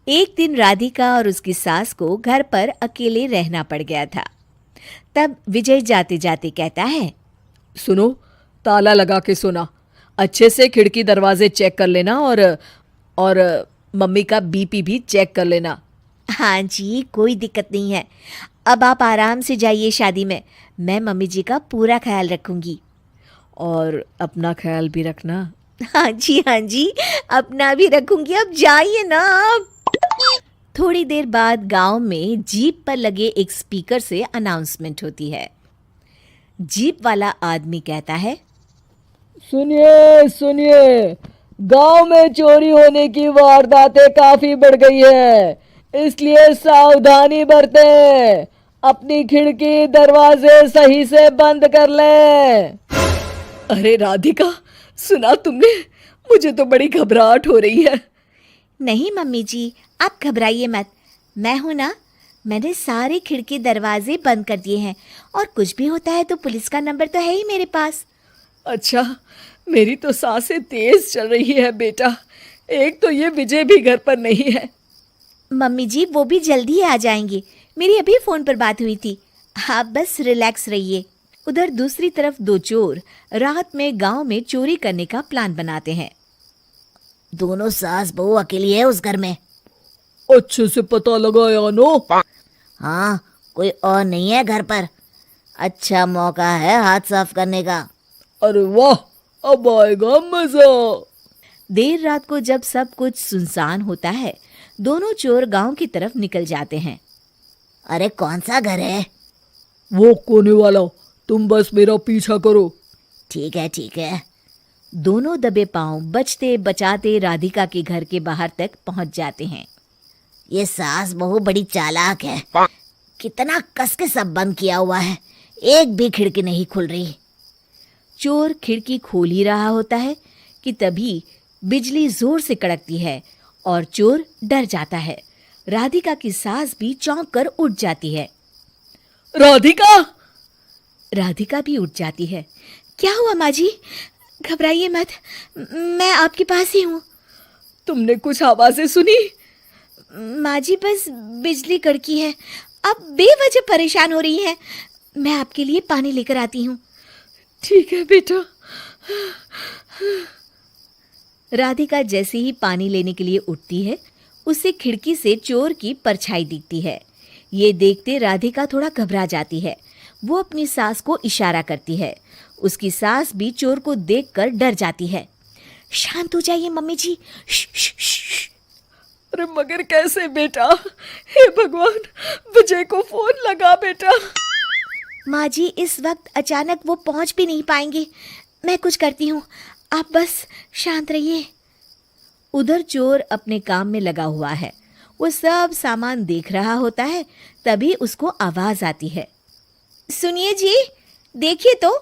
एक दिन राधिका और उसकी सास को घर पर अकेले रहना पड़ गया था। तब विजय जाते जाते कहता है, सुनो, ताला लगा के सोना। अच्छे से खिड़की दरवाजे चेक कर लेना और मम्मी का बीपी भी चेक कर लेना। हाँ जी, कोई दिक्कत नहीं है। अब आप आराम से जाइए शादी में। मैं मम्मी जी का पूरा ख्याल रखूंगी। और अपना ख्याल भी रखना। हाँ जी, हाँ जी, अपना भी रखूंगी। अब जाइए ना आप। थोड़ी देर बाद गांव में जीप पर लगे एक स्पीकर से अनाउंसमेंट होती है। जीप वाला आदमी कहता है, सुनिए सुनिए, गांव में चोरी होने की वारदातें काफी बढ़ गई है, इसलिए सावधानी बरतें। अपनी खिड़की दरवाजे सही से बंद कर लें। अरे राधिका, सुना तुमने? मुझे तो बड़ी घबराहट हो रही है। नहीं मम्मी जी, आप घबराइए मत। मैं हूं ना। मैंने सारे खिड़की दरवाजे बंद कर दिए हैं और कुछ भी होता है तो पुलिस का नंबर तो है ही मेरे पास। अच्छा, मेरी तो सांसें तेज चल रही है बेटा। एक तो ये विजय भी घर पर नहीं है। मम्मी जी वो भी जल्दी ही आ जाएंगे। मेरी अभी फ़ोन पर बात हुई थी। आप बस रिलैक्स रहिए। उधर दूसरी तरफ दो चोर रात में गांव में चोरी करने का प्लान बनाते हैं। दोनों सास बहू अकेली है उस घर में। अच्छे से पता लगाया नो? हाँ, कोई और नहीं है घर पर। अच्छा मौका है हाथ साफ करने का। अरे वाह, अब आएगा मजा। देर रात को जब सब कुछ सुनसान होता है, दोनों चोर गांव की तरफ निकल जाते हैं। अरे कौन सा घर है? वो कोने वाला, तुम बस मेरा पीछा करो। ठीक है ठीक है। दोनों दबे पांव बचते बचाते राधिका के घर के बाहर तक पहुंच जाते हैं। ये सास बहू बड़ी चालाक है। कितना कस के सब बंद किया हुआ है, एक भी खिड़की नहीं खुल रही। चोर खिड़की खोल ही रहा होता है कि तभी बिजली जोर से कड़कती है और चोर डर जाता है। राधिका की सास भी चौंक कर उठ जाती है। राधिका! राधिका भी उठ जाती है। क्या हुआ माँ जी? घबराइए मत, मैं आपके पास ही हूँ। तुमने कुछ आवाजें सुनी? माँ जी बस बिजली कड़की है। आप बेवजह परेशान हो रही हैं। मैं आपके लिए पानी लेकर आती हूँ। ठीक है बेटा। राधिका जैसे ही पानी लेने के लिए उठती है, उसे खिड़की से चोर की परछाई दिखती है। ये देखते राधिका थोड़ा घबरा जाती है। वो अपनी सास को इशारा करती है। उसकी सास भी चोर को देखकर डर जाती है। शांत हो जाइए मम्मी जी। श्श। अरे मगर कैसे बेटा? हे भगवान, विजय को फोन लगा बेटा। माँ जी इस वक्त अचानक वो पहुंच भी नहीं पाएंगे। मैं कुछ करती हूँ, आप बस शांत रहिए। उधर चोर अपने काम में लगा हुआ है। वो सब सामान देख रहा होता है। तभी उसको आवाज आती है। सुनिए जी, देखिए तो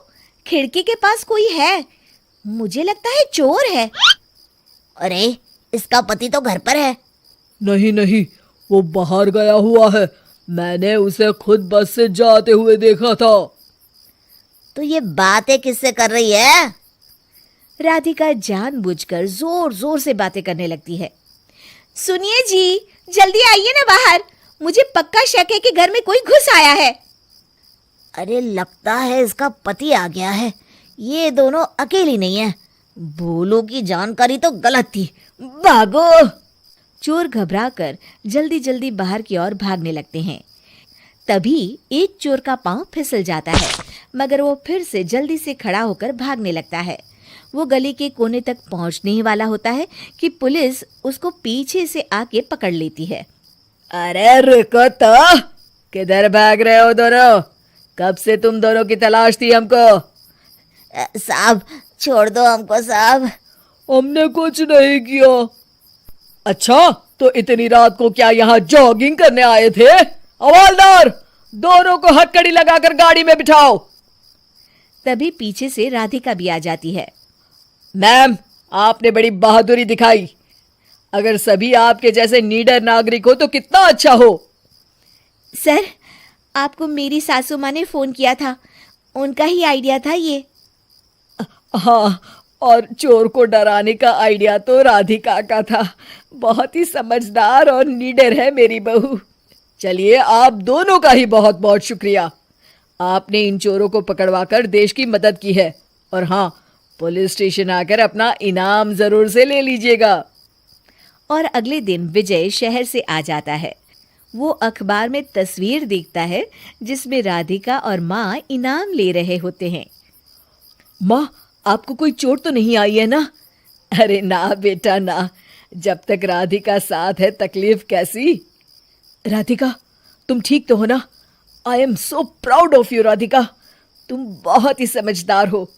खिड़की के पास कोई है। मुझे लगता है चोर है। अरे इसका पति तो घर पर है। नहीं नहीं, वो बाहर गया हुआ है। मैंने उसे खुद बस से जाते हुए देखा था। तो ये बातें किससे कर रही है? राधिका जानबूझकर जोर जोर से बातें करने लगती है। सुनिए जी, जल्दी आइए ना बाहर। मुझे पक्का शक है कि घर में कोई घुस आया है। अरे लगता है इसका पति आ गया है। ये दोनों अकेली नहीं है। भोलू की जानकारी तो गलत थी। भागो! चोर घबराकर जल्दी जल्दी बाहर की ओर भागने लगते हैं। तभी एक चोर का पांव फिसल जाता है, मगर वो फिर से जल्दी से खड़ा होकर भागने लगता है। वो गली के कोने तक पहुंचने ही वाला होता है कि पुलिस उसको पीछे से आके पकड़ लेती है। अरे रुको तो, किधर भाग रहे हो दोनों? कब से तुम दोनों की तलाश थी हमको? साहब छोड़ दो हमको साहब। हमने कुछ नहीं किया। अच्छा, तो इतनी रात को क्या यहाँ जॉगिंग करने आए थे? हवलदार, दोनों को हथकड़ी लगाकर गाड़ी में बिठाओ। तभी पीछे से राधिका भी आ जाती है। मैम, आपने बड़ी बहादुरी दिखाई। अगर सभी आपके जैसे नीडर नागरिक हो तो कितना अच्छा हो। सर, आपको मेरी सासू माँ ने फोन किया था। उनका ही आइडिया था ये। हाँ, और चोर को डराने का आइडिया तो राधिका का था। बहुत ही समझदार और नीडर है मेरी बहू। चलिए, आप दोनों का ही बहुत बहुत शुक्रिया। आपने इन चोरों को पकड़वाकर देश की मदद की है। और हाँ, पुलिस स्टेशन आकर अपना इनाम जरूर से ले लीजिएगा। और अगले दिन विजय शहर से आ जाता है। वो अखबार में तस्वीर देखता है जिसमें राधिका और माँ इनाम ले रहे होते हैं। माँ, आपको कोई चोट तो नहीं आई है ना? अरे ना बेटा ना, जब तक राधिका साथ है तकलीफ कैसी। राधिका, तुम ठीक तो हो ना? I am so proud of you Radhika, तुम बहुत ही समझदार हो।